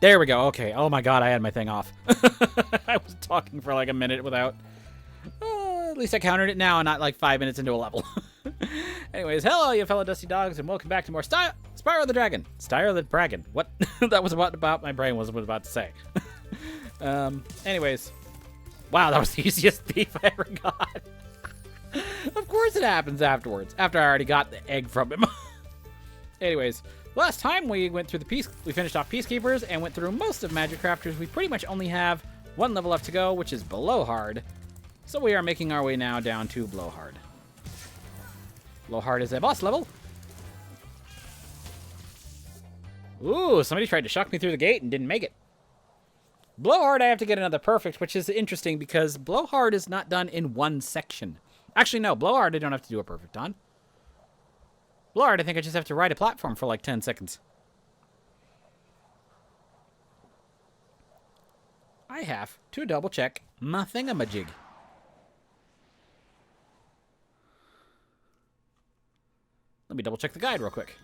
There we go. Okay. Oh my god, I had my thing off. I was talking for like a minute without... at least I countered it now and not like 5 minutes into a level. Anyways, hello, you fellow dusty dogs, and welcome back to more Spyro the Dragon. Spyro the Dragon. What? That was what about my brain was about to say. Anyways. Wow, that was the easiest beef I ever got. Of course it happens afterwards, after I already got the egg from him. Anyways, last time we went through we finished off Peacekeepers and went through most of Magic Crafters. We pretty much only have one level left to go, which is Blowhard. So we are making our way now down to Blowhard. Blowhard is a boss level. Ooh, somebody tried to shock me through the gate and didn't make it. Blowhard, I have to get another perfect, which is interesting because Blowhard is not done in one section. Actually, no, Blowhard I don't have to do a perfect on. Blowhard, I think I just have to ride a platform for like 10 seconds. I have to double check my thingamajig. Let me double check the guide real quick.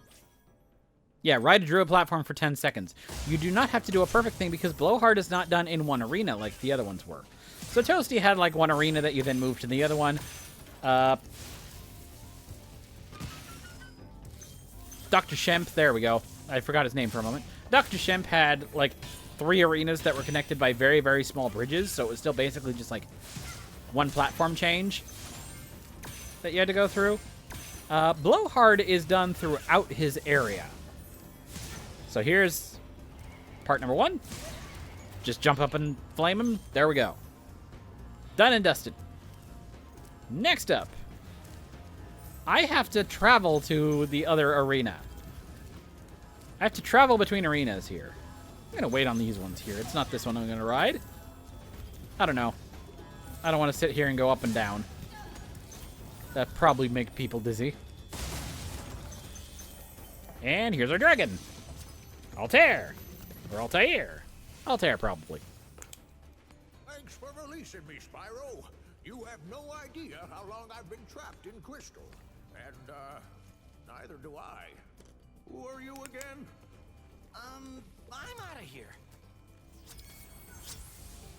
Yeah, ride a druid platform for 10 seconds. You do not have to do a perfect thing because Blowhard is not done in one arena like the other ones were. So Toasty had like one arena that you then moved to the other one. Dr. Shemp, there we go. I forgot his name for a moment. Dr. Shemp had like 3 arenas that were connected by very, very small bridges, so it was still basically just like one platform change that you had to go through. Blowhard is done throughout his area. So here's part number 1. Just jump up and flame him. There we go. Done and dusted. Next up, I have to travel to the other arena. I have to travel between arenas here. I'm going to wait on these ones here. It's not this one I'm going to ride. I don't know. I don't want to sit here and go up and down. That'd probably make people dizzy. And here's our dragon. Altair. Or Altair. Altair, probably. Thanks for releasing me, Spyro. You have no idea how long I've been trapped in Crystal. And, neither do I. Who are you again? I'm out of here.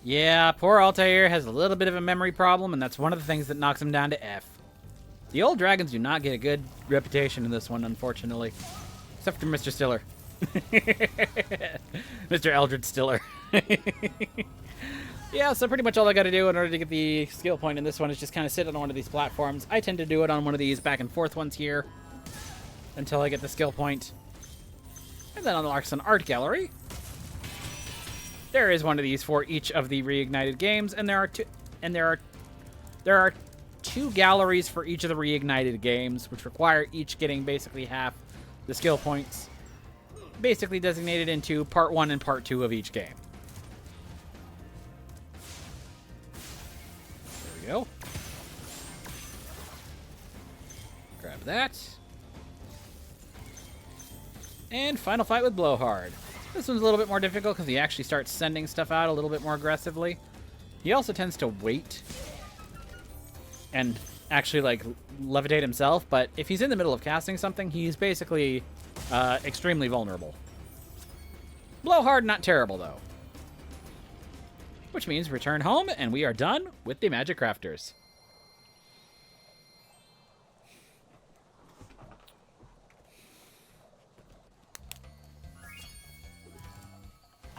Yeah, poor Altair has a little bit of a memory problem, and that's one of the things that knocks him down to F. The old dragons do not get a good reputation in this one, unfortunately. Except for Mr. Stiller. Mr. Eldred Stiller. Yeah, so pretty much all I gotta do in order to get the skill point in this one is just kind of sit on one of these platforms. I tend to do it on one of these back and forth ones here until I get the skill point. And then unlocks an art gallery. There is one of these for each of the reignited games, and there are two galleries for each of the reignited games, which require each getting basically half the skill points, basically designated into part 1 and part 2 of each game. There we go. Grab that. And final fight with Blowhard. This one's a little bit more difficult because he actually starts sending stuff out a little bit more aggressively. He also tends to wait and actually like levitate himself, but if he's in the middle of casting something, he's basically extremely vulnerable. Blowhard, not terrible though. Which means return home and we are done with the Magic Crafters.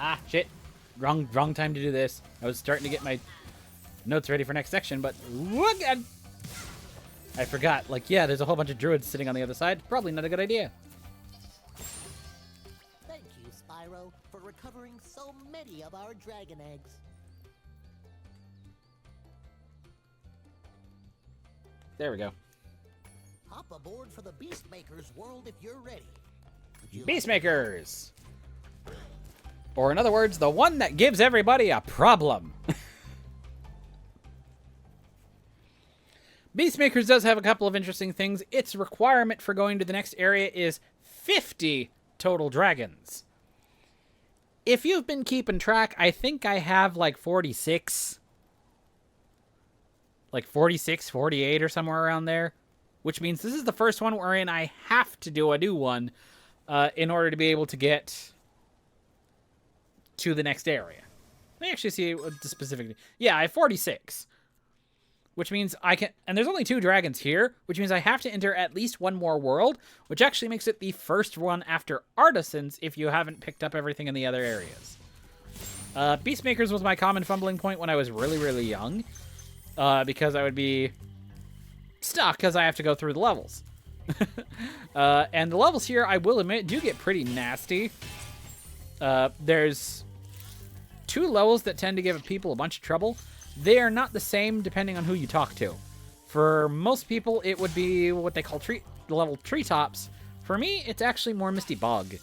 Ah, shit. Wrong time to do this. I was starting to get my notes ready for next section, but look at... I forgot. Like, yeah, there's a whole bunch of druids sitting on the other side. Probably not a good idea. Thank you, Spyro, for recovering so many of our dragon eggs. There we go. Hop aboard for the Beastmaker's world if you're ready. Beastmakers! Or in other words, the one that gives everybody a problem. Beastmakers does have a couple of interesting things. Its requirement for going to the next area is 50 total dragons. If you've been keeping track, I think I have like 46. Like 46, 48 or somewhere around there. Which means this is the first one wherein I have to do a new one in order to be able to get to the next area. Let me actually see what the specific... Yeah, I have 46. Which means I can... And there's only 2 dragons here, which means I have to enter at least one more world, which actually makes it the first one after Artisans if you haven't picked up everything in the other areas. Beastmakers was my common fumbling point when I was really, really young. Because I would be stuck because I have to go through the levels. And the levels here, I will admit, do get pretty nasty. There's 2 levels that tend to give people a bunch of trouble. They are not the same depending on who you talk to. For most people, it would be what they call level treetops. For me, it's actually more Misty Bog.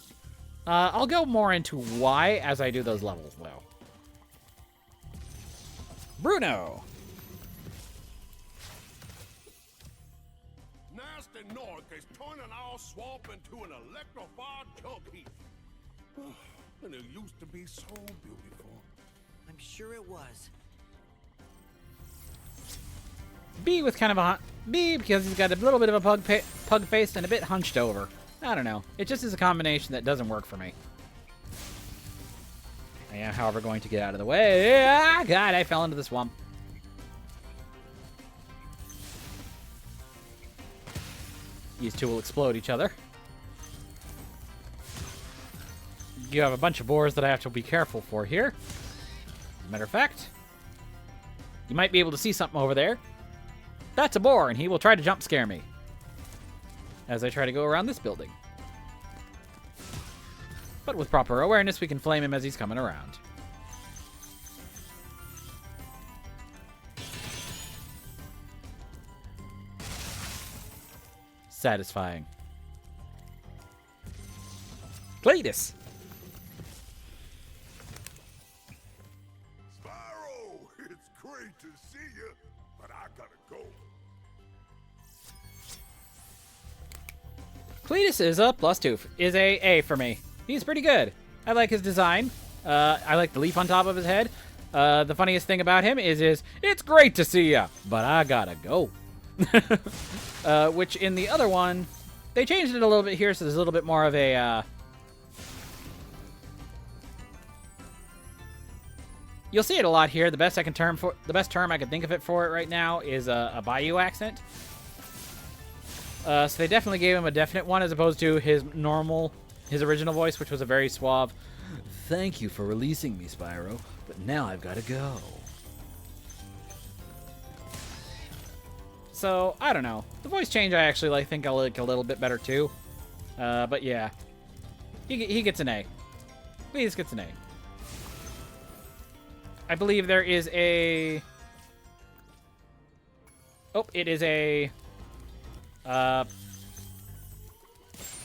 I'll go more into why as I do those levels, though. Bruno. Nasty North is turning our swamp into an electrified chunk heap. And it used to be so beautiful. I'm sure it was. B with kind of a... B because he's got a little bit of a pug face and a bit hunched over. I don't know. It just is a combination that doesn't work for me. I am, however, going to get out of the way. Ah, God, I fell into the swamp. These 2 will explode each other. You have a bunch of boars that I have to be careful for here. As a matter of fact, you might be able to see something over there. That's a boar, and he will try to jump scare me as I try to go around this building. But with proper awareness, we can flame him as he's coming around. Satisfying. Cletus! Spyro, it's great to see you, but I gotta go. Cletus is a +2. Is a for me. He's pretty good. I like his design. I like the leaf on top of his head. The funniest thing about him is it's great to see ya, but I gotta go. Which in the other one, they changed it a little bit here, so there's a little bit more of a... You'll see it a lot here. The best term I can think of it for it right now is a Bayou accent. So they definitely gave him a definite one as opposed to his original voice, which was a very suave, "Thank you for releasing me, Spyro, but now I've got to go." So, I don't know. The voice change I actually think I like a little bit better too. But yeah. He gets an A. Please gets an A. I believe there is a... Oh, it is a...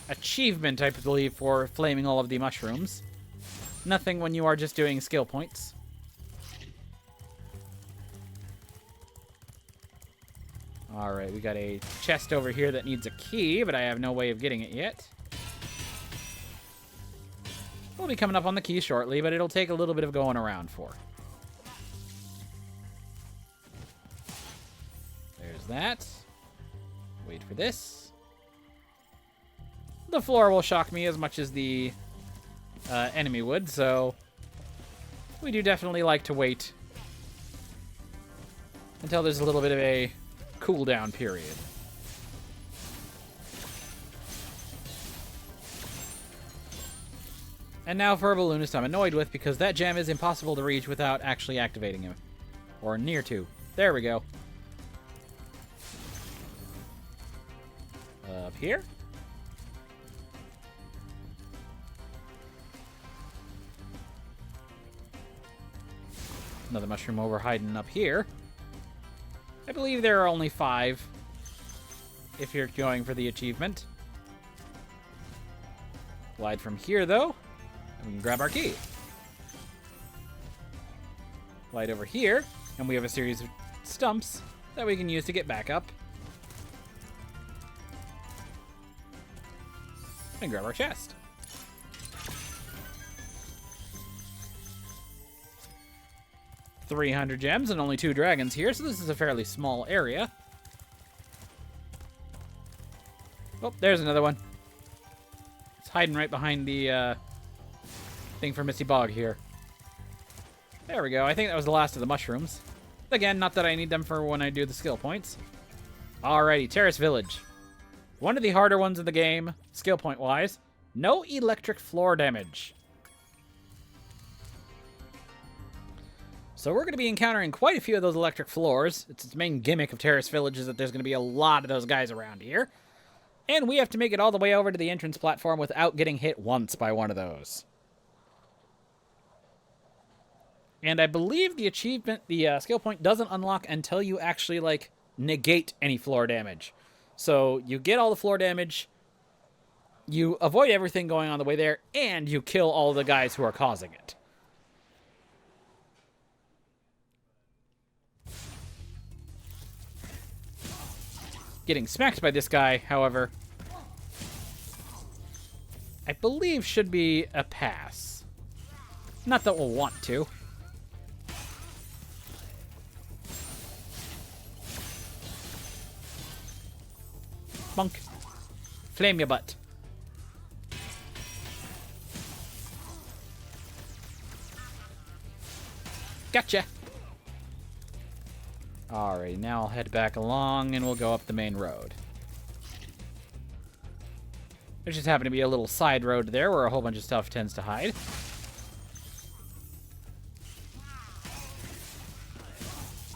achievement, I believe, for flaming all of the mushrooms. Nothing when you are just doing skill points. Alright, we got a chest over here that needs a key, but I have no way of getting it yet. We'll be coming up on the key shortly, but it'll take a little bit of going around for. There's that. Wait for this. The floor will shock me as much as the enemy would, so we do definitely like to wait until there's a little bit of a cooldown period. And now for a balloonist I'm annoyed with because that gem is impossible to reach without actually activating him. Or near to. There we go. Up here. Another mushroom over hiding up here. I believe there are only 5 if you're going for the achievement. Glide from here, though, and we can grab our key. Glide over here, and we have a series of stumps that we can use to get back up. And grab our chest. $300 gems and only 2 dragons here, so this is a fairly small area. Oh, there's another one. It's hiding right behind the thing for Misty Bog here. There we go. I think that was the last of the mushrooms. Again, not that I need them for when I do the skill points. Alrighty, Terrace Village. One of the harder ones in the game, skill point-wise. No electric floor damage. So we're going to be encountering quite a few of those electric floors. It's its main gimmick of Terrace Village is that there's going to be a lot of those guys around here. And we have to make it all the way over to the entrance platform without getting hit once by one of those. And I believe the achievement, the skill point doesn't unlock until you actually, like, negate any floor damage. So you get all the floor damage, you avoid everything going on the way there, and you kill all the guys who are causing it. Getting smacked by this guy, however, I believe should be a pass. Not that we'll want to. Bonk. Flame your butt. Gotcha. Alright, now I'll head back along and we'll go up the main road. There just happened to be a little side road there where a whole bunch of stuff tends to hide.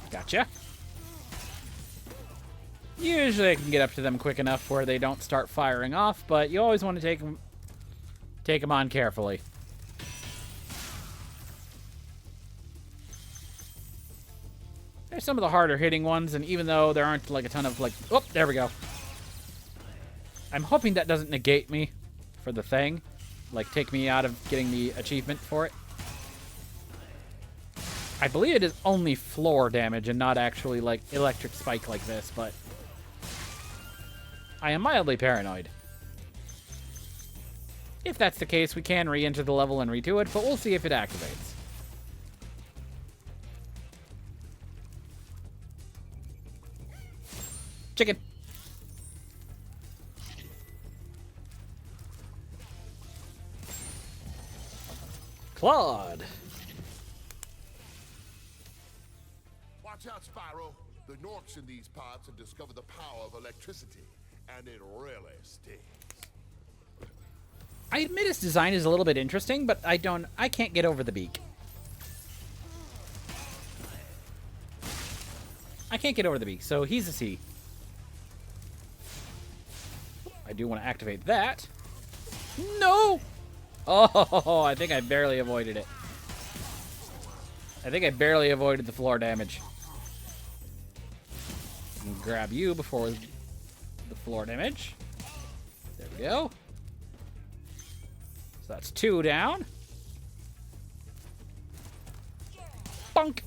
Gotcha. Usually I can get up to them quick enough where they don't start firing off, but you always want to take them on carefully. There's some of the harder hitting ones, and even though there aren't like a ton of like... Oh, there we go. I'm hoping that doesn't negate me for the thing. Like, take me out of getting the achievement for it. I believe it is only floor damage and not actually, like, electric spike like this, but... I am mildly paranoid. If that's the case, we can re-enter the level and redo it, but we'll see if it activates. Chicken. Claude. Watch out, Spyro. The Norks in these parts have discovered the power of electricity, and it really stings. I admit its design is a little bit interesting, but I can't get over the beak. I can't get over the beak, so he's a C. I do want to activate that. No! Oh, I think I barely avoided it. I think I barely avoided the floor damage. Grab you before the floor damage. There we go. So that's 2 down. Bunk!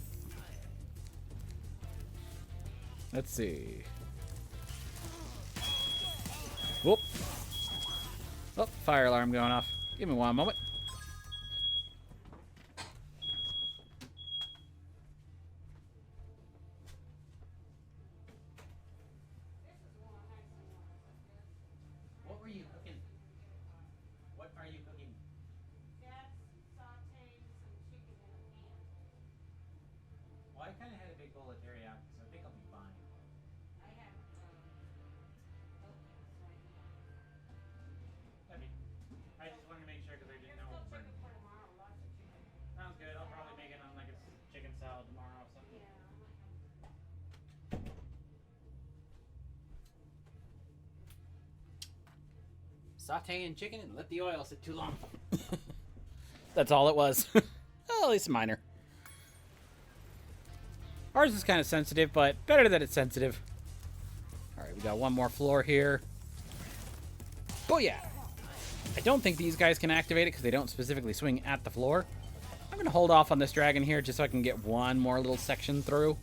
Let's see. Whoop. Oh, fire alarm going off. Give me one moment. What were you cooking? What are you cooking? Dad's sauteing some chicken in a pan. Well, I kind of had a big bowl of teriyaki, so I think I'll be fine. I have oatmeal, so I I just wanted to make sure because I didn't There's know. still chicken for tomorrow, lots of chicken. Sounds good. I'll probably make it on like a chicken salad tomorrow or something. Yeah. Sauteing chicken and let the oil sit too long. That's all it was. Well, at least minor. Ours is kind of sensitive, but better that it's sensitive. Alright, we got one more floor here. Booyah! I don't think these guys can activate it because they don't specifically swing at the floor. I'm going to hold off on this dragon here just so I can get one more little section through.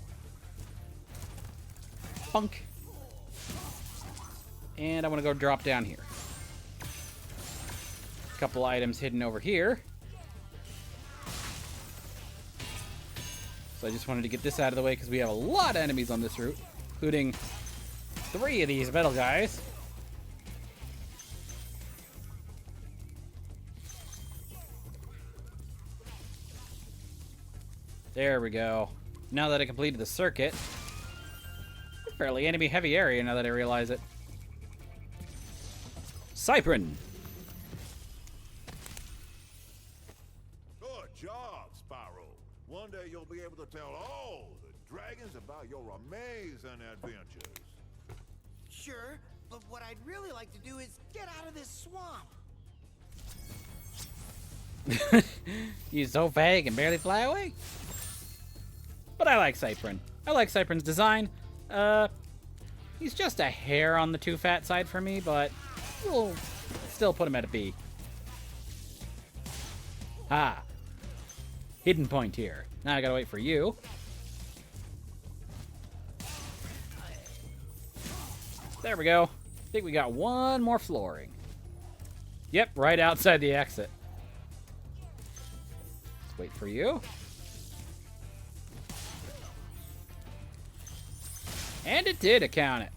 Bunk. And I want to go drop down here. A couple items hidden over here. So I just wanted to get this out of the way because we have a lot of enemies on this route, including 3 of these metal guys. There we go. Now that I completed the circuit, fairly enemy-heavy area now that I realize it. Cyprin. Good job, Spyro. One day you'll be able to tell all the dragons about your amazing adventures. Sure, but what I'd really like to do is get out of this swamp. He's so vague and barely fly away. But I like Cyprin. I like Cyprin's design. He's just a hair on the too fat side for me, but we'll still put him at a B. Ah. Hidden point here. Now I gotta wait for you. There we go. I think we got one more flooring. Yep, right outside the exit. Let's wait for you. And it did account it.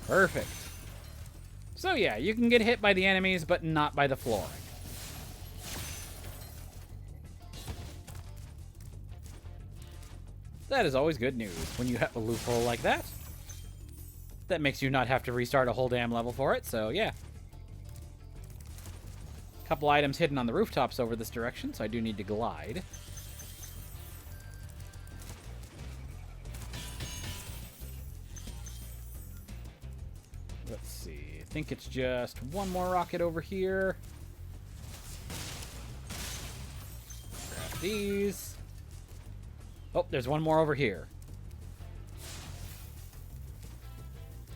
Perfect. So yeah, you can get hit by the enemies, but not by the flooring. That is always good news when you have a loophole like that. That makes you not have to restart a whole damn level for it, so yeah. Couple items hidden on the rooftops over this direction, so I do need to glide. Let's see. I think it's just one more rocket over here. Grab these. Oh, there's one more over here.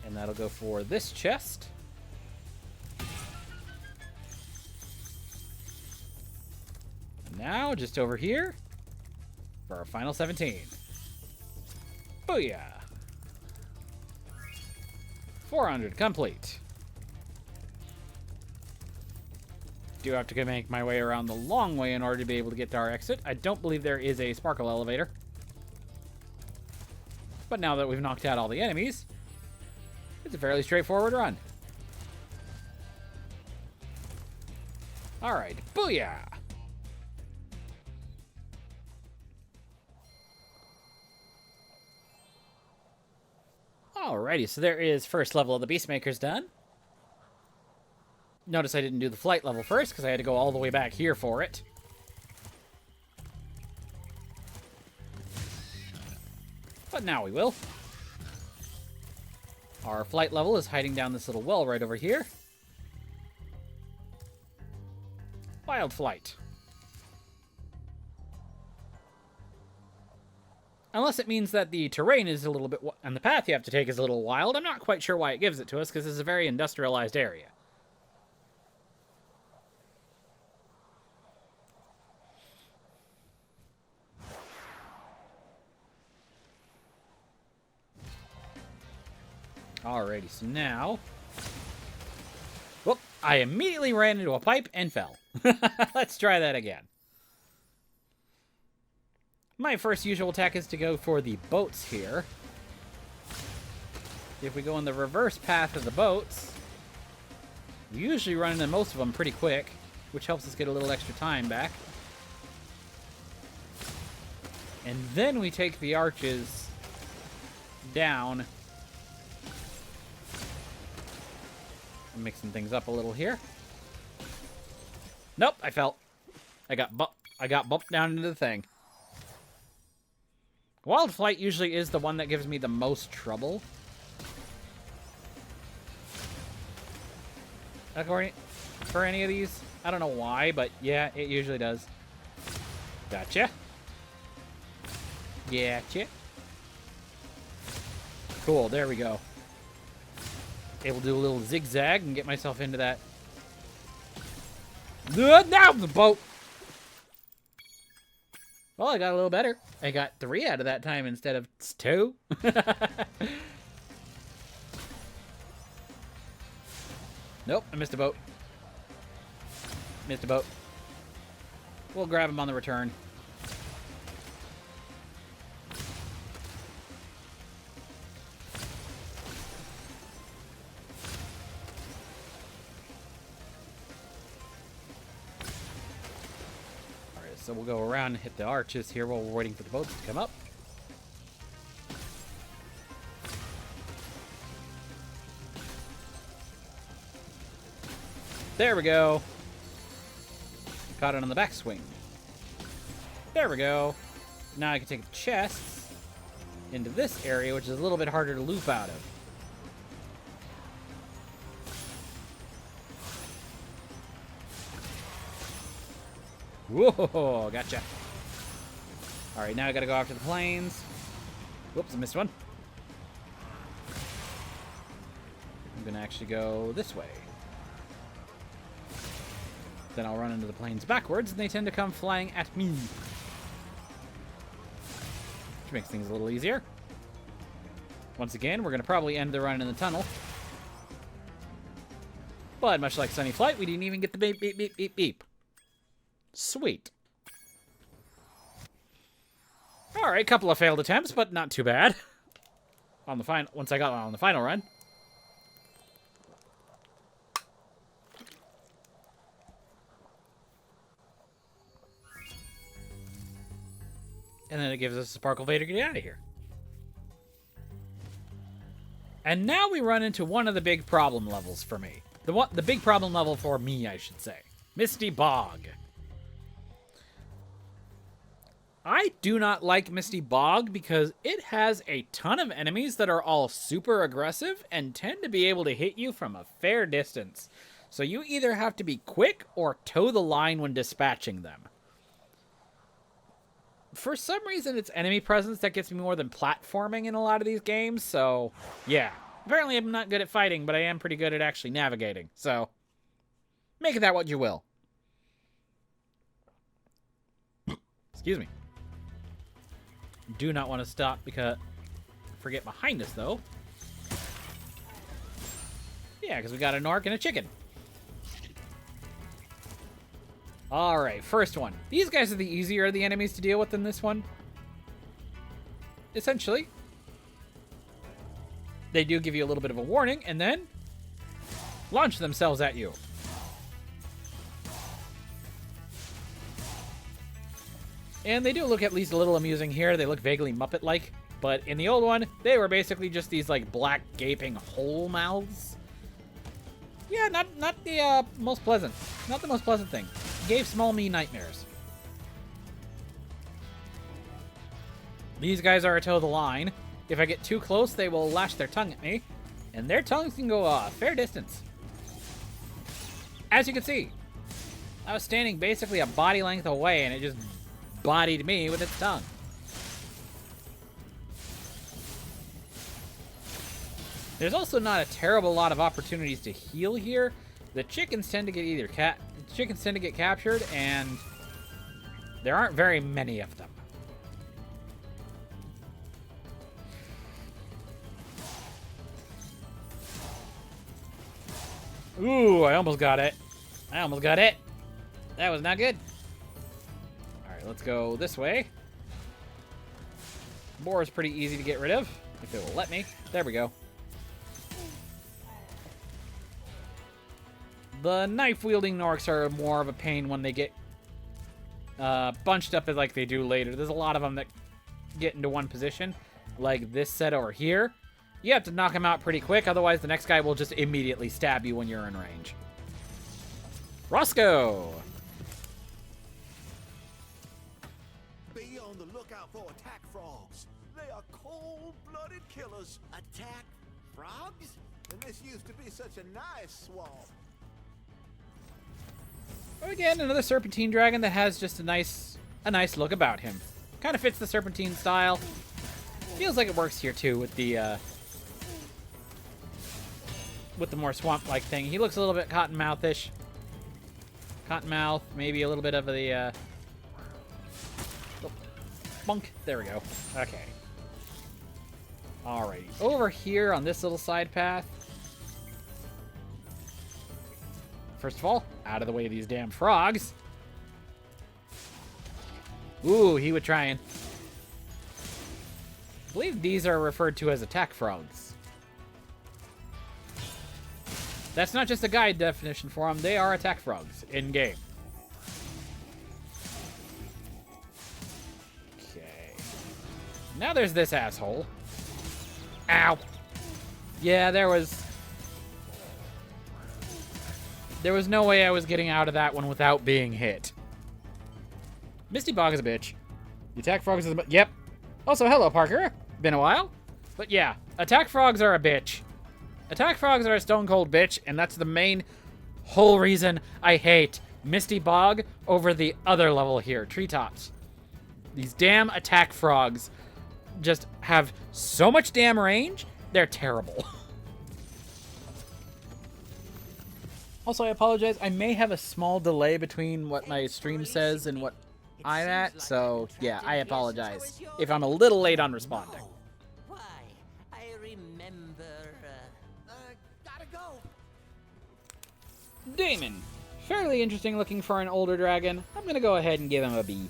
And that'll go for this chest. And now, just over here, for our final 17. Booyah! 400 complete. Do have to make my way around the long way in order to be able to get to our exit. I don't believe there is a sparkle elevator. But now that we've knocked out all the enemies, it's a fairly straightforward run. Alright, booyah! Alrighty, so there is first level of the Beastmakers done. Notice I didn't do the flight level first, because I had to go all the way back here for it. But now we will. Our flight level is hiding down this little well right over here. Wild flight. Unless it means that the terrain is a little bit... and the path you have to take is a little wild. I'm not quite sure why it gives it to us, because it's a very industrialized area. Alrighty, so now... Whoop! I immediately ran into a pipe and fell. Let's try that again. My first usual attack is to go for the boats here. If we go in the reverse path of the boats, we usually run into most of them pretty quick, which helps us get a little extra time back. And then we take the arches down. I'm mixing things up a little here. Nope, I fell. I got bumped down into the thing. Wild Flight usually is the one that gives me the most trouble. According for any of these. I don't know why, but yeah, it usually does. Gotcha. Gotcha. Cool, there we go. Able to do a little zigzag and get myself into that. Now the boat! Well, I got a little better. I got 3 out of that time instead of 2. Nope, I missed a boat. Missed a boat. We'll grab him on the return. So we'll go around and hit the arches here while we're waiting for the boats to come up. There we go. Caught it on the backswing. There we go. Now I can take the chests into this area, which is a little bit harder to loop out of. Whoa, gotcha. Alright, now I gotta go after the planes. Whoops, I missed one. I'm gonna actually go this way. Then I'll run into the planes backwards, and they tend to come flying at me. Which makes things a little easier. Once again, we're gonna probably end the run in the tunnel. But much like Sunny Flight, we didn't even get the beep, beep, beep, beep, beep. Sweet. Alright, couple of failed attempts, but not too bad. On the once I got on the final run. And then it gives us a Sparkle Vader to get out of here. And now we run into one of the big problem levels for me. The big problem level for me, I should say. Misty Bog. I do not like Misty Bog because it has a ton of enemies that are all super aggressive and tend to be able to hit you from a fair distance. So you either have to be quick or toe the line when dispatching them. For some reason, it's enemy presence that gets me more than platforming in a lot of these games, so yeah. Apparently, I'm not good at fighting, but I am pretty good at actually navigating, so make of that what you will. Excuse me. Do not want to stop because forget behind us, though. Yeah, because we got an orc and a chicken. Alright, first one. These guys are the easier of the enemies to deal with than this one. Essentially. They do give you a little bit of a warning, and then launch themselves at you. And they do look at least a little amusing here. They look vaguely Muppet-like. But in the old one, they were basically just these, like, black, gaping hole mouths. Yeah, not the most pleasant. Not the most pleasant thing. Gave small me nightmares. These guys are a toe of the line. If I get too close, they will lash their tongue at me. And their tongues can go a fair distance. As you can see, I was standing basically a body length away, and it just bodied me with its tongue. There's also not a terrible lot of opportunities to heal here. The chickens tend to get captured, and there aren't very many of them. Ooh, I almost got it. That was not good. Alright, let's go this way. Boar is pretty easy to get rid of, if it will let me. There we go. The knife-wielding Norks are more of a pain when they get bunched up like they do later. There's a lot of them that get into one position, like this set over here. You have to knock them out pretty quick, otherwise the next guy will just immediately stab you when you're in range. Roscoe! Be on the lookout for attack frogs. They are cold-blooded killers. Attack frogs? And this used to be such a nice swamp. Again, another Serpentine Dragon that has just a nice look about him. Kind of fits the Serpentine style. Feels like it works here too with the more swamp-like thing. He looks a little bit cottonmouth-ish. Cottonmouth, maybe a little bit of the bunk. There we go. Okay. Alrighty. Over here on this little side path. First of all, out of the way of these damn frogs. Ooh, he was trying. I believe these are referred to as attack frogs. That's not just a guide definition for them. They are attack frogs in-game. Now there's this asshole. Ow. Yeah, there was no way I was getting out of that one without being hit. Misty Bog is a bitch. The attack frogs is a yep. Also, hello, Parker. Been a while. But yeah, attack frogs are a bitch. Attack frogs are a stone cold bitch, and that's the main whole reason I hate Misty Bog over the other level here, Treetops. These damn attack frogs just have so much damn range, they're terrible. Also, I apologize. I may have a small delay between what my stream says and what I'm at, so yeah, I apologize if I'm a little late on responding. Why? I remember. Gotta go. Damon. Fairly interesting looking for an older dragon. I'm gonna go ahead and give him a B.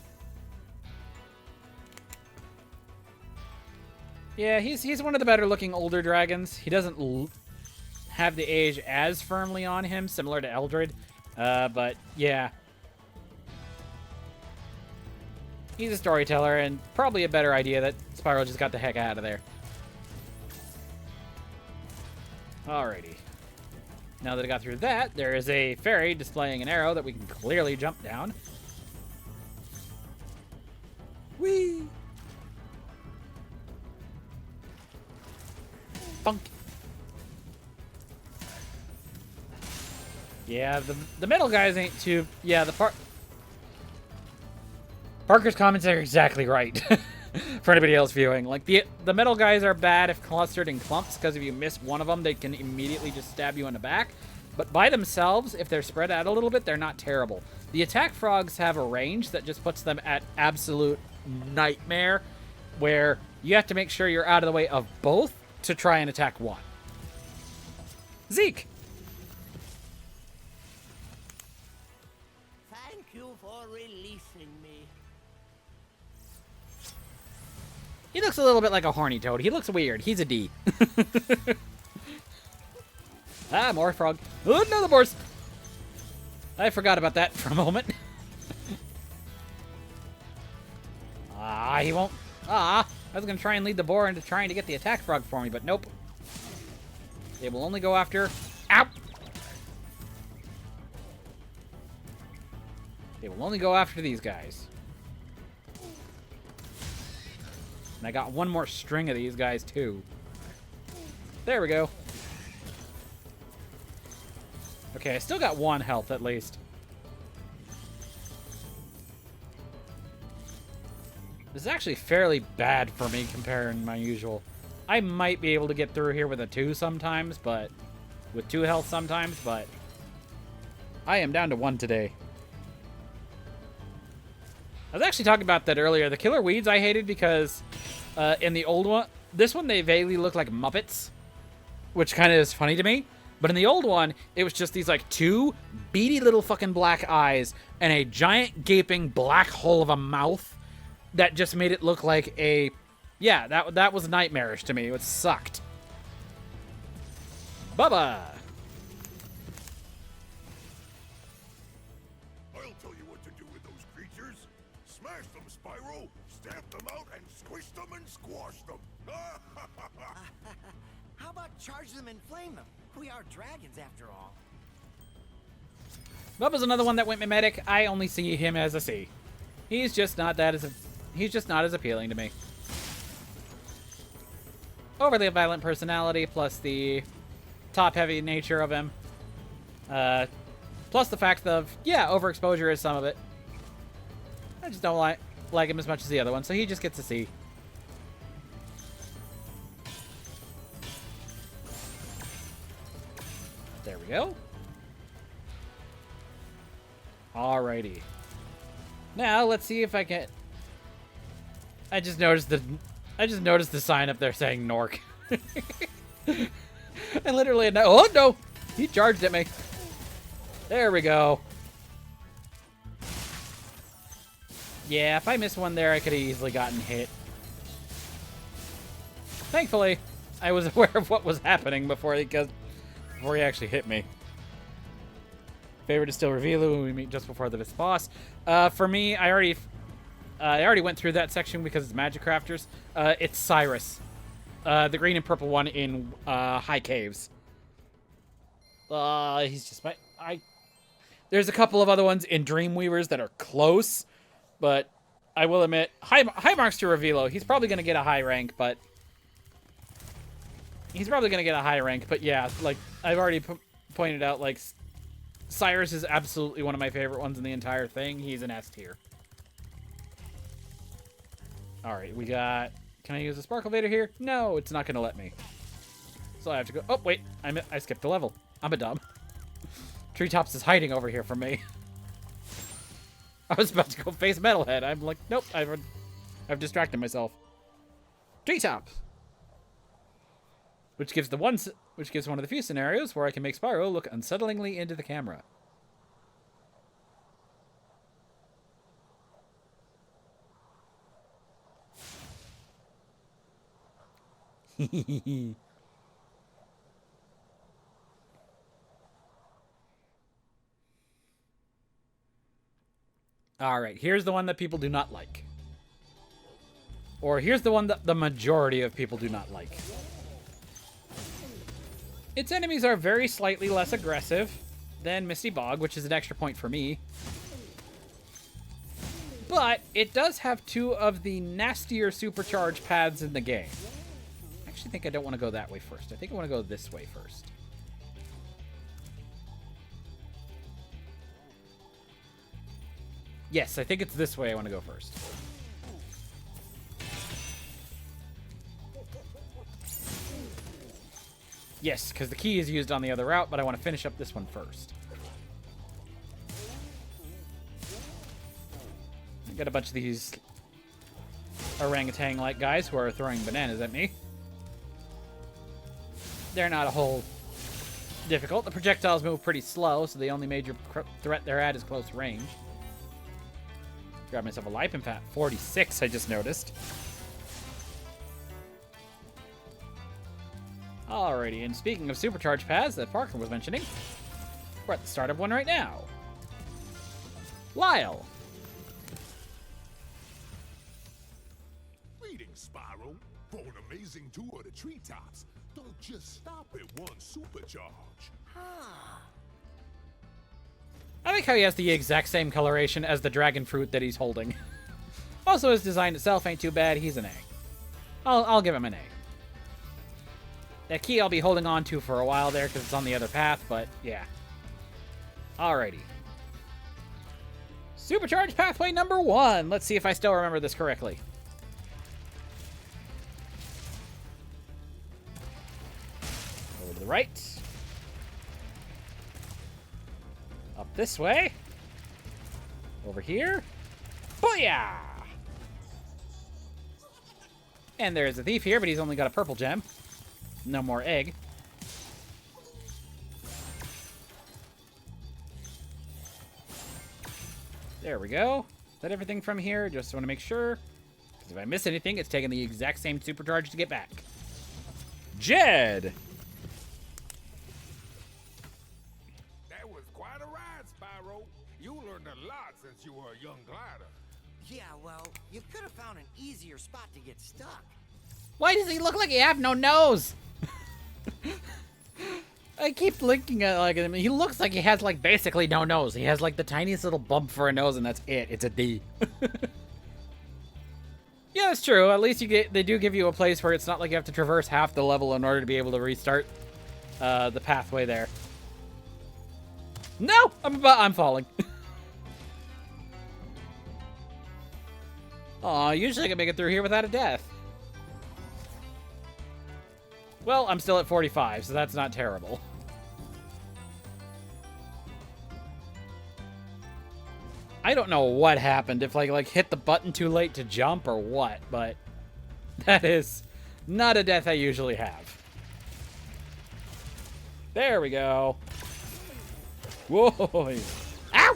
Yeah, he's one of the better looking older dragons. He doesn't have the age as firmly on him, similar to Eldred. But yeah. He's a storyteller, and probably a better idea that Spyro just got the heck out of there. Alrighty. Now that I got through that, there is a fairy displaying an arrow that we can clearly jump down. Whee! Bunk. Yeah, the metal guys ain't too... Yeah, Parker's comments are exactly right. For anybody else viewing. Like, the metal guys are bad if clustered in clumps, because if you miss one of them, they can immediately just stab you in the back. But by themselves, if they're spread out a little bit, they're not terrible. The attack frogs have a range that just puts them at absolute nightmare, where you have to make sure you're out of the way of both to try and attack one. Zeke! Thank you for releasing me. He looks a little bit like a horny toad. He looks weird. He's a D. Ah, more frog. Oh, another boars. I forgot about that for a moment. Ah, he won't. Ah, I was going to try and lead the boar into trying to get the attack frog for me, but nope. They will only go after... Ow! They will only go after these guys. And I got one more string of these guys, too. There we go. Okay, I still got 1 health, at least. This is actually fairly bad for me comparing my usual. I might be able to get through here with a 2 sometimes, but... With 2 health sometimes, but... I am down to 1 today. I was actually talking about that earlier. The killer weeds I hated because in the old one, this one they vaguely look like Muppets, which kind of is funny to me. But in the old one, it was just these like 2 beady little fucking black eyes and a giant gaping black hole of a mouth that just made it look like a... Yeah, that was nightmarish to me. It sucked. Bubba! I'll tell you what to do with those creatures. Smash them, Spyro. Stamp them out and squish them and squash them. How about charge them and flame them? We are dragons after all. Bubba's another one that went mimetic. I only see him as a C. He's just not as appealing to me. Overly violent personality, plus the top-heavy nature of him. Plus the fact of, yeah, overexposure is some of it. I just don't like him as much as the other one, so he just gets a C. There we go. Alrighty. Now let's see if I can. I just noticed the sign up there saying Nork. I literally oh no, he charged at me. There we go. Yeah, if I missed one there, I could have easily gotten hit. Thankfully, I was aware of what was happening before he actually hit me. Favorite is still Revealu when we meet just before this boss. For me, I already I already went through that section because it's Magic Crafters. It's Cyrus. The green and purple one in High Caves. He's just There's a couple of other ones in Dreamweavers that are close, but I will admit, high marks to Revilo. He's probably going to get a high rank, but... yeah, like, I've already pointed out, like, Cyrus is absolutely one of my favorite ones in the entire thing. He's an S tier. Alright, we got... Can I use the Sparkle Vader here? No, it's not going to let me. So I have to go... Oh, wait. I skipped a level. I'm a dumb. Treetops is hiding over here from me. I was about to go face Metalhead. I'm like, nope. I've distracted myself. Treetops! Which gives one of the few scenarios where I can make Spyro look unsettlingly into the camera. Alright, here's the one that people do not like. Or here's the one that the majority of people do not like. Its enemies are very slightly less aggressive than Misty Bog, which is an extra point for me. But it does have two of the nastier supercharge paths in the game. I actually think I don't want to go that way first. I think I want to go this way first. Yes, I think it's this way I want to go first. Yes, because the key is used on the other route, but I want to finish up this one first. I got a bunch of these orangutan-like guys who are throwing bananas at me. They're not a whole difficult. The projectiles move pretty slow, so the only major threat they're at is close range. Grab myself a life, in fact, 46 I just noticed. Alrighty, and speaking of supercharge paths that Parker was mentioning, we're at the start of one right now. Lyle. Greetings, Spyro. For an amazing tour of the treetops, don't just stop at one supercharge. I like how he has the exact same coloration as the dragon fruit that he's holding. Also, his design itself ain't too bad. He's an A. I'll give him an A. That key I'll be holding on to for a while there because it's on the other path, but yeah. Alrighty. Supercharged pathway number 1. Let's see if I still remember this correctly. Over to the right. Up this way. Over here. Booyah! And there's a thief here, but he's only got a purple gem. No more egg. There we go. Is that everything from here? Just want to make sure. Because if I miss anything, it's taking the exact same supercharge to get back. Jed! That was quite a ride, Spyro. You learned a lot since you were a young glider. Yeah, well, you could have found an easier spot to get stuck. Why does he look like he have no nose? I keep looking at like him. He looks like he has like basically no nose. He has like the tiniest little bump for a nose, and that's it. It's a D. Yeah, it's true. At least they do give you a place where it's not like you have to traverse half the level in order to be able to restart the pathway there. No, I'm falling. Aw, usually I can make it through here without a death. Well, I'm still at 45, so that's not terrible. I don't know what happened, if like hit the button too late to jump or what, but that is not a death I usually have. There we go. Whoa! Ow!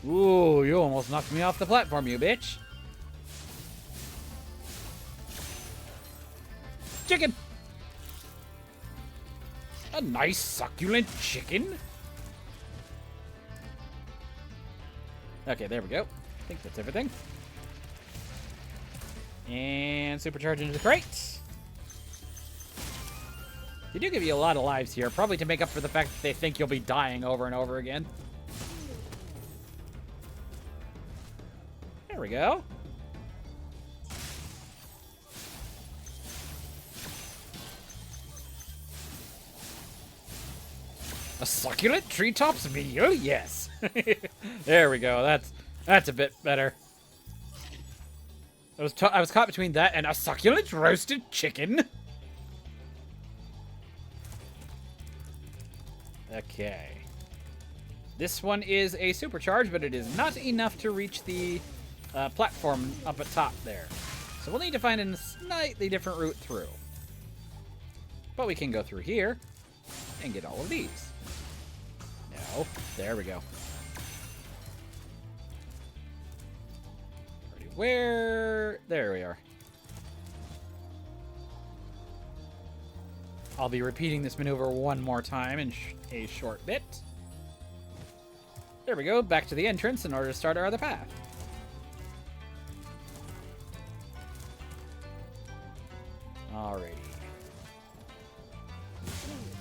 Ooh, you almost knocked me off the platform, you bitch. Chicken! A nice succulent chicken? Okay, there we go. I think that's everything. And supercharge into the crate. They do give you a lot of lives here, probably to make up for the fact that they think you'll be dying over and over again. There we go. A succulent treetops meal? Yes. There we go. That's a bit better. I was caught between that and a succulent roasted chicken. Okay. This one is a supercharge, but it is not enough to reach the platform up at top there. So we'll need to find a slightly different route through. But we can go through here and get all of these. No. There we go. Where? There we are. I'll be repeating this maneuver one more time in a short bit. There we go, back to the entrance in order to start our other path. Alrighty.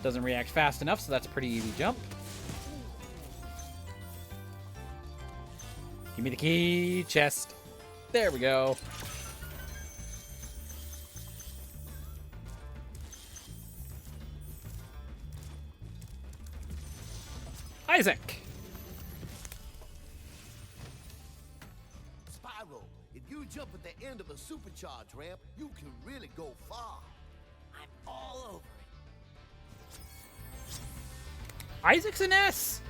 Doesn't react fast enough, so that's a pretty easy jump. Give me the key, chest. There we go. Isaac! Spyro, if you jump at the end of a supercharge ramp, you can really go far. I'm all over it. Isaac's an S!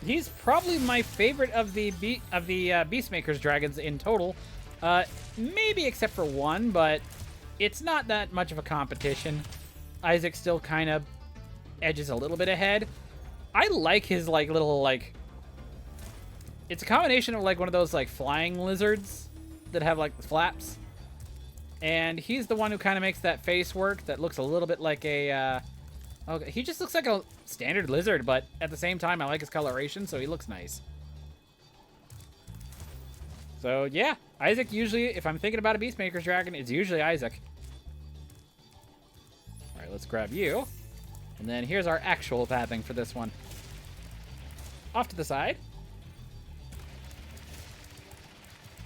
He's probably my favorite of the Beastmaker's dragons in total. Maybe except for one, but it's not that much of a competition. Isaac still kind of edges a little bit ahead. I like his, like, little, like... It's a combination of, like, one of those, like, flying lizards that have, like, flaps. And he's the one who kind of makes that face work that looks a little bit like a, okay, he just looks like a standard lizard, but at the same time, I like his coloration, so he looks nice. So, yeah. Isaac usually, if I'm thinking about a Beastmaker's dragon, it's usually Isaac. Alright, let's grab you. And then here's our actual pathing for this one. Off to the side.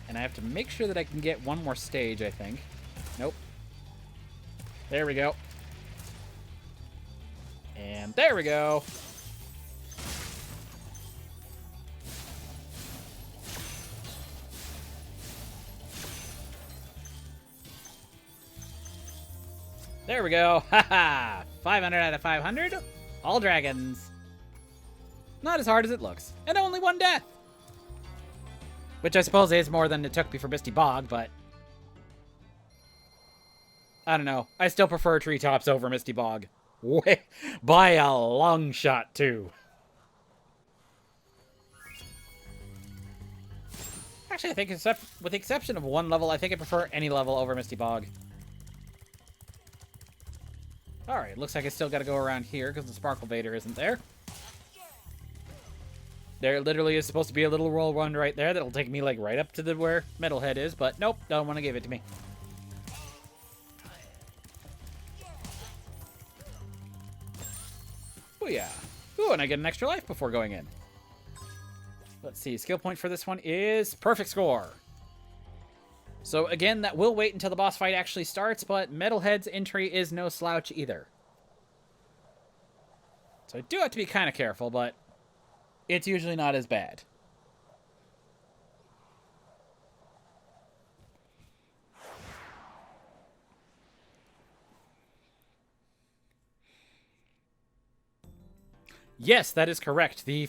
And I have to make sure that I can get one more stage, I think. Nope. There we go. And there we go. There we go. Haha. 500 out of 500. All dragons. Not as hard as it looks. And only one death. Which I suppose is more than it took me for Misty Bog, but... I don't know. I still prefer Treetops over Misty Bog. By a long shot, too. Actually, I think with the exception of one level, I think I prefer any level over Misty Bog. Alright, looks like I still gotta go around here because the Sparkle Vader isn't there. There literally is supposed to be a little roll run right there that'll take me, like, right up to where Metalhead is, but nope, don't want to give it to me. Booyah. Ooh, and I get an extra life before going in. Let's see, skill point for this one is perfect score. So again, that will wait until the boss fight actually starts, but Metalhead's entry is no slouch either. So I do have to be kind of careful, but it's usually not as bad. Yes, that is correct. There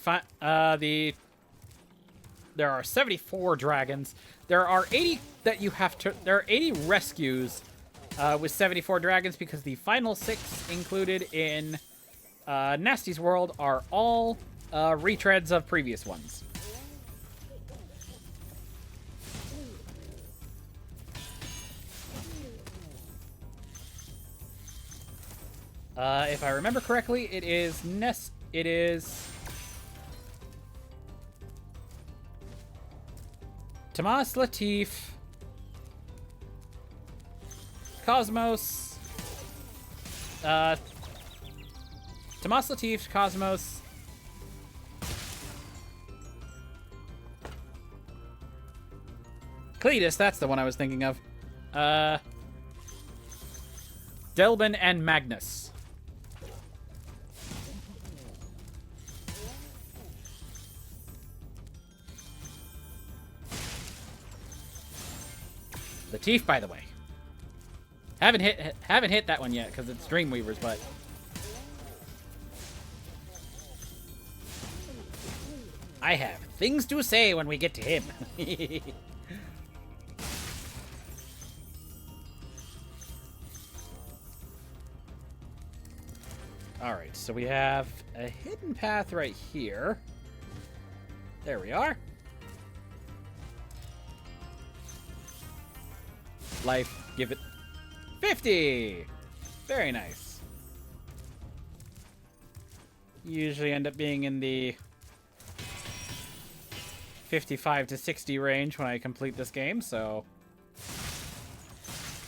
are 74 dragons. There are 80 that you have to... There are 80 rescues with 74 dragons because the final 6 included in Nasty's World are all retreads of previous ones. If I remember correctly, it is Tomas Latif. Cosmos. Tomas Latif, Cosmos. Cletus, that's the one I was thinking of. Delbin and Magnus. Latif, by the way. Haven't hit that one yet because it's Dreamweavers, but I have things to say when we get to him. Alright, so we have a hidden path right here. There we are. Life, give it 50! Very nice. Usually end up being in the 55 to 60 range when I complete this game, so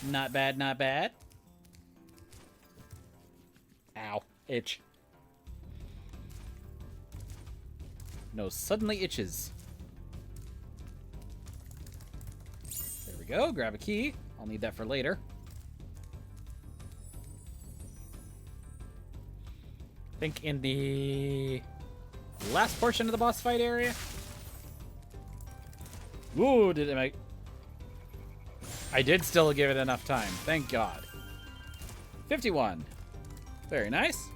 not bad, not bad. Ow, itch. No, suddenly itches. There we go, grab a key. I'll need that for later. I think in the last portion of the boss fight area. Ooh, did it make... I did still give it enough time. Thank God. 51. Very nice.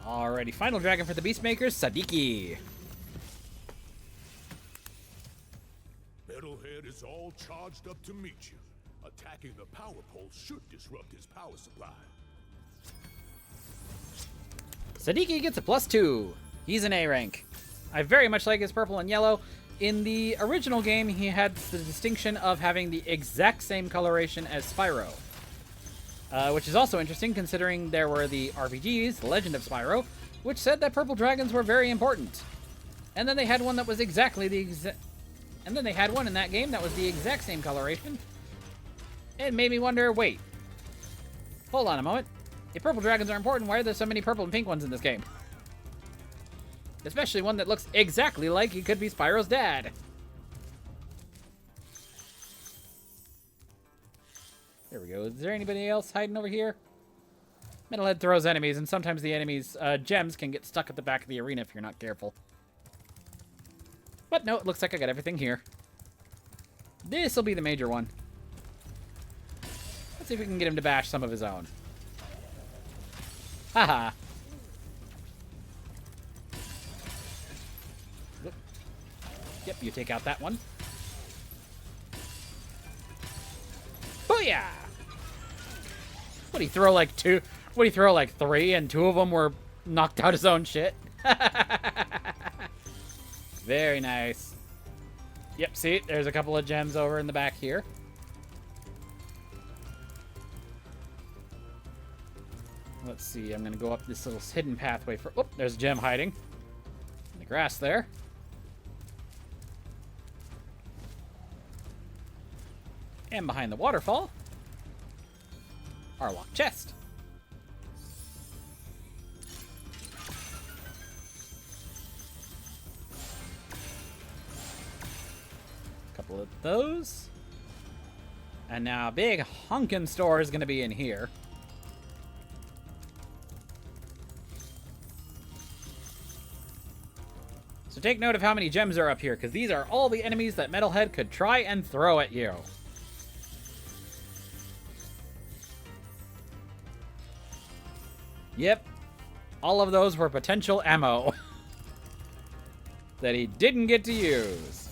Alrighty, final dragon for the Beastmakers, Sadiki. Metalhead is all charged up to meet you. Attacking the power pole should disrupt his power supply. Sadiki gets a +2. He's an A rank. I very much like his purple and yellow. In the original game, he had the distinction of having the exact same coloration as Spyro. Which is also interesting considering there were the RPGs, The Legend of Spyro, which said that purple dragons were very important. And then they had one that was exactly the exact... And then they had one in that game that was the exact same coloration. It made me wonder, wait. Hold on a moment. If purple dragons are important, why are there so many purple and pink ones in this game? Especially one that looks exactly like he could be Spyro's dad. There we go. Is there anybody else hiding over here? Metalhead throws enemies, and sometimes the enemies' gems can get stuck at the back of the arena if you're not careful. But no, it looks like I got everything here. This'll be the major one. Let's see if we can get him to bash some of his own. Haha. Yep, you take out that one. Booyah! What, he throw like two? What, he throw like three and two of them were knocked out his own shit? Very nice. Yep, see, there's a couple of gems over in the back here. Let's see, I'm gonna go up this little hidden pathway for... Oh, there's a gem hiding in the grass there. And behind the waterfall, our locked chest. Couple of those. And now a big honkin' store is going to be in here. So take note of how many gems are up here, because these are all the enemies that Metalhead could try and throw at you. Yep. All of those were potential ammo that he didn't get to use.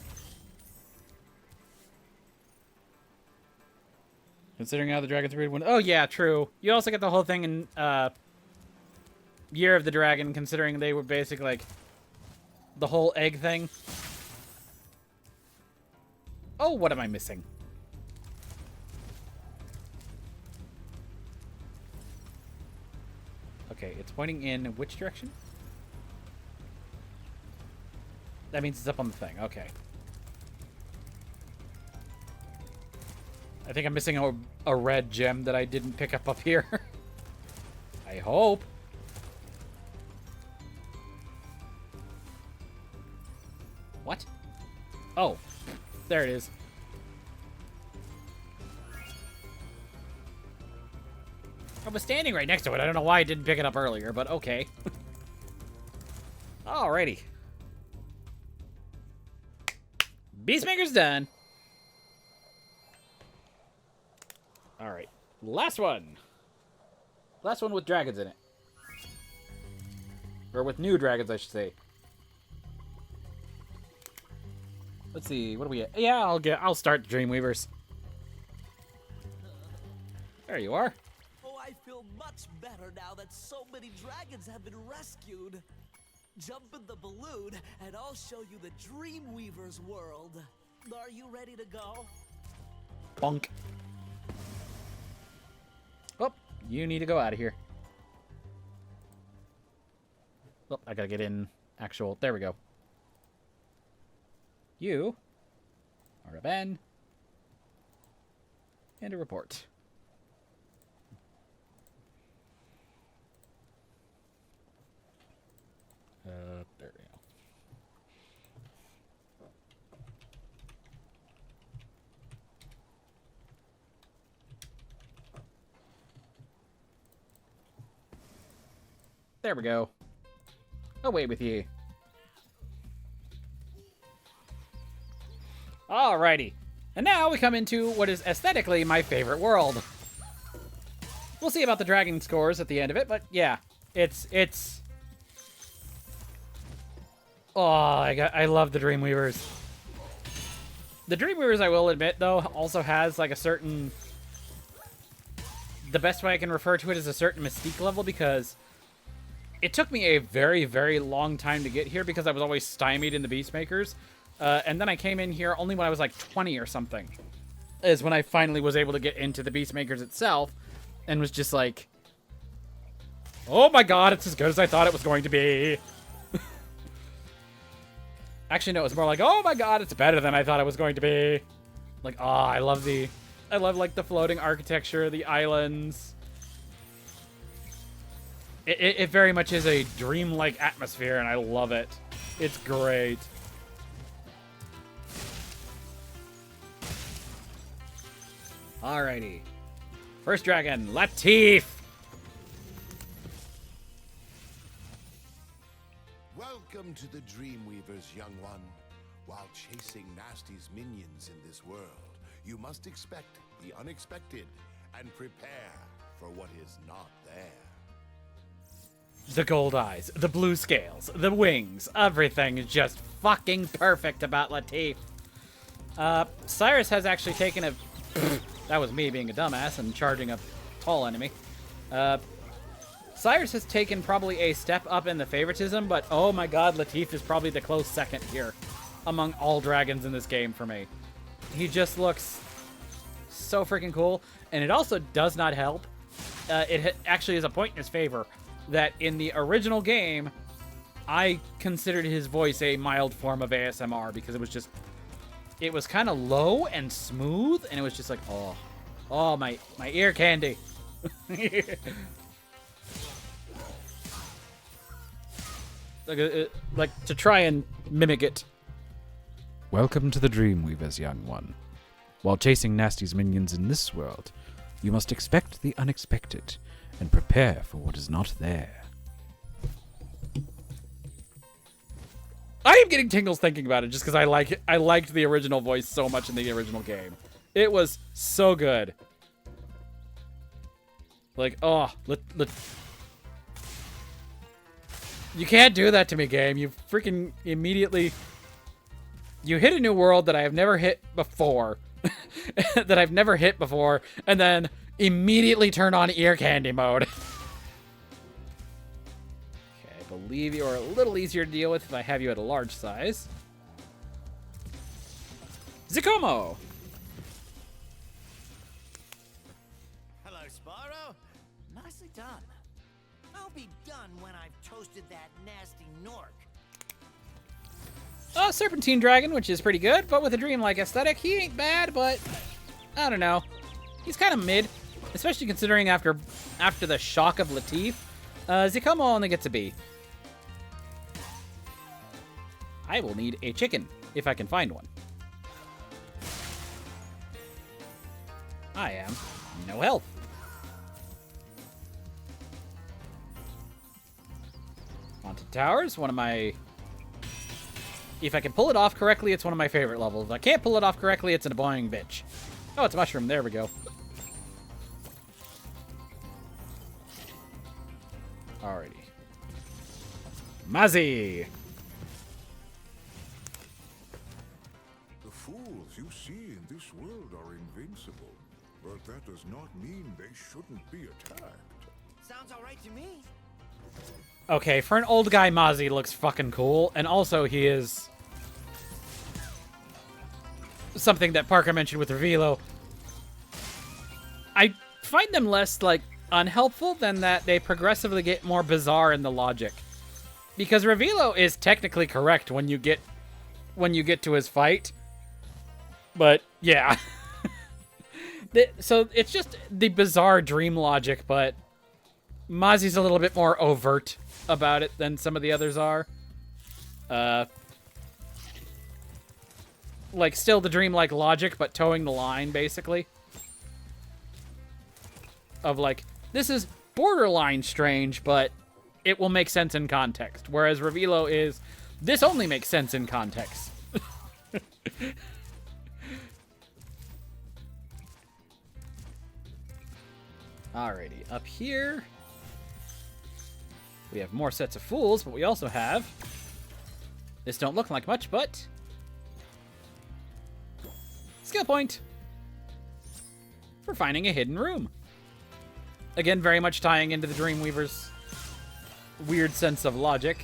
Considering how the Dragon's Breed went... Oh, yeah, true. You also get the whole thing in Year of the Dragon, considering they were basically like the whole egg thing. Oh, what am I missing? Okay, it's pointing in which direction? That means it's up on the thing. Okay. I think I'm missing a red gem that I didn't pick up here. I hope. What? Oh, there it is. I was standing right next to it. I don't know why I didn't pick it up earlier, but okay. Alrighty. Beastmaker's done. Alright. Last one. Last one with dragons in it. Or with new dragons, I should say. Let's see, what do we get? Yeah, I'll start Dreamweavers. There you are. Oh, I feel much better now that so many dragons have been rescued. Jump in the balloon, and I'll show you the Dreamweaver's world. Are you ready to go? Bonk. Oh, you need to go out of here. Oh, I gotta get in actual... There we go. You are a Ben. And a report. There we go. There we go. Away with you. Alrighty. And now we come into what is aesthetically my favorite world. We'll see about the dragon scores at the end of it, but yeah. It's... Oh, I love the Dreamweavers. The Dreamweavers, I will admit, though, also has like a certain... The best way I can refer to it is a certain mystique level, because it took me a very, very long time to get here because I was always stymied in the Beastmakers. And then I came in here only when I was like 20 or something. Is when I finally was able to get into the Beastmakers itself. And was just like... Oh my god, it's as good as I thought it was going to be. Actually, no, it was more like, oh my god, it's better than I thought it was going to be. Like, oh, I love like the floating architecture, the islands. It very much is a dreamlike atmosphere, and I love it. It's great. Alrighty. First dragon, Latif. Welcome to the Dreamweavers, young one. While chasing Nasty's minions in this world, you must expect the unexpected and prepare for what is not there. The gold eyes, the blue scales, the wings, everything is just fucking perfect about Latif. Cyrus has actually taken a... That was me being a dumbass and charging a tall enemy. Cyrus has taken probably a step up in the favoritism, but oh my god, Latif is probably the close second here among all dragons in this game for me. He just looks so freaking cool, and it also does not help. It actually is a point in his favor that in the original game, I considered his voice a mild form of ASMR because it was kind of low and smooth, and it was just like, oh, my ear candy. Like to try and mimic it. Welcome to the Dreamweavers, young one. While chasing Nasty's minions in this world, you must expect the unexpected and prepare for what is not there. I am getting tingles thinking about it just because I liked the original voice so much in the original game. It was so good. Like, oh, you can't do that to me, game. You freaking immediately... You hit a new world that I have never hit before. And then immediately turn on ear candy mode. Okay, I believe you're a little easier to deal with if I have you at a large size. Zikomo! Hello, Spyro. Nicely done. I'll be toasted that nasty Nork. Serpentine Dragon, which is pretty good, but with a dreamlike aesthetic. He ain't bad, but I don't know. He's kind of mid, especially considering after the shock of Latif, Zikomo only gets a B. I will need a chicken, if I can find one. I am no health. Haunted Towers, one of my... If I can pull it off correctly, it's one of my favorite levels. If I can't pull it off correctly, it's an annoying bitch. Oh, it's a mushroom. There we go. Alrighty. Muzzy! The fools you see in this world are invincible, but that does not mean they shouldn't be attacked. Sounds all right to me. Okay, for an old guy, Mozzie looks fucking cool, and also he is something that Parker mentioned with Revilo. I find them less, like, unhelpful than that they progressively get more bizarre in the logic. Because Revilo is technically correct when you get to his fight. But, yeah. So, it's just the bizarre dream logic, but Mozzie's a little bit more overt about it than some of the others are. Like, still the dreamlike logic, but towing the line, basically. Of, like, this is borderline strange, but it will make sense in context. Whereas Revilo is, this only makes sense in context. Alrighty, up here we have more sets of fools, but we also have... This don't look like much, but... Skill point! For finding a hidden room. Again, very much tying into the Dreamweaver's weird sense of logic.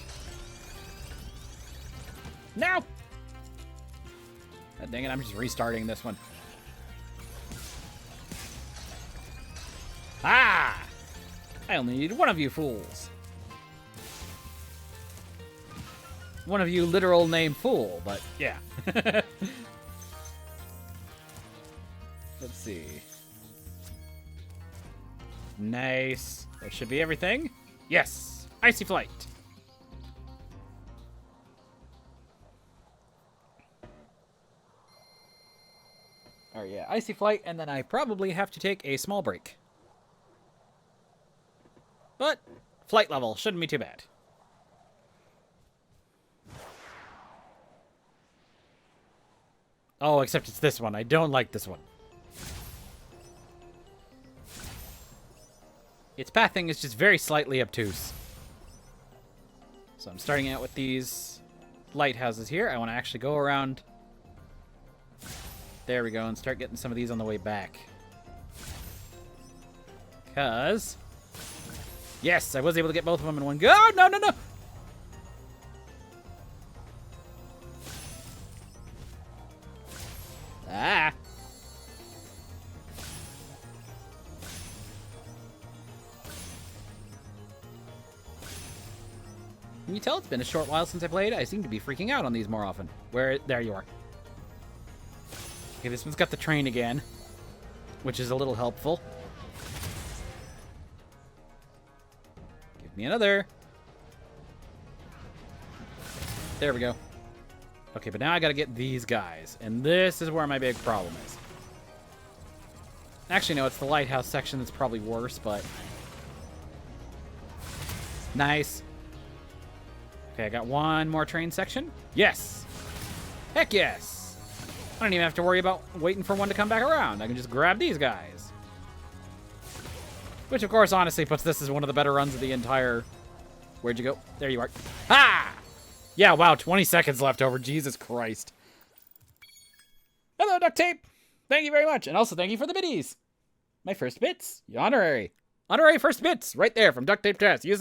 Now! God dang it, I'm just restarting this one. Ah! I only need one of you fools. One of you literal name fool, but yeah. Let's see. Nice. That should be everything. Yes! Icy Flight. Oh yeah, Icy Flight, and then I probably have to take a small break. But, flight level shouldn't be too bad. Oh, except it's this one. I don't like this one. Its pathing is just very slightly obtuse. So I'm starting out with these lighthouses here. I want to actually go around... There we go, and start getting some of these on the way back. Because... Yes, I was able to get both of them in one go. Oh, no, no, no! Ah! Can you tell it's been a short while since I played? I seem to be freaking out on these more often. There you are. Okay, this one's got the train again, which is a little helpful. Give me another. There we go. Okay, but now I gotta get these guys, and this is where my big problem is. Actually, no, it's the lighthouse section that's probably worse, but... Nice. Okay, I got one more train section. Yes! Heck yes! I don't even have to worry about waiting for one to come back around. I can just grab these guys. Which, of course, honestly puts this as one of the better runs of the entire... Where'd you go? There you are. Ha! Yeah, wow, 20 seconds left over. Jesus Christ. Hello, Duct Tape! Thank you very much. And also, thank you for the biddies. My first bits. You honorary. Honorary first bits. Right there from Duct Tape Test. You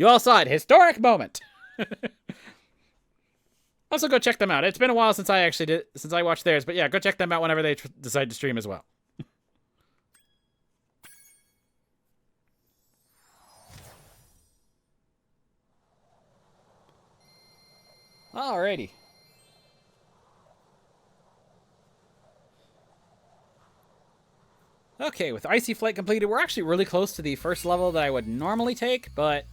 all saw it. Historic moment. Also, go check them out. It's been a while since I watched theirs, but yeah, go check them out whenever they decide to stream as well. Alrighty. Okay, with Icy Flight completed, we're actually really close to the first level that I would normally take, but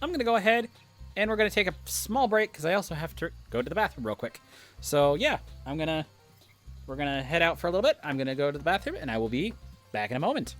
I'm going to go ahead and we're going to take a small break because I also have to go to the bathroom real quick. So yeah, we're going to head out for a little bit. I'm going to go to the bathroom and I will be back in a moment.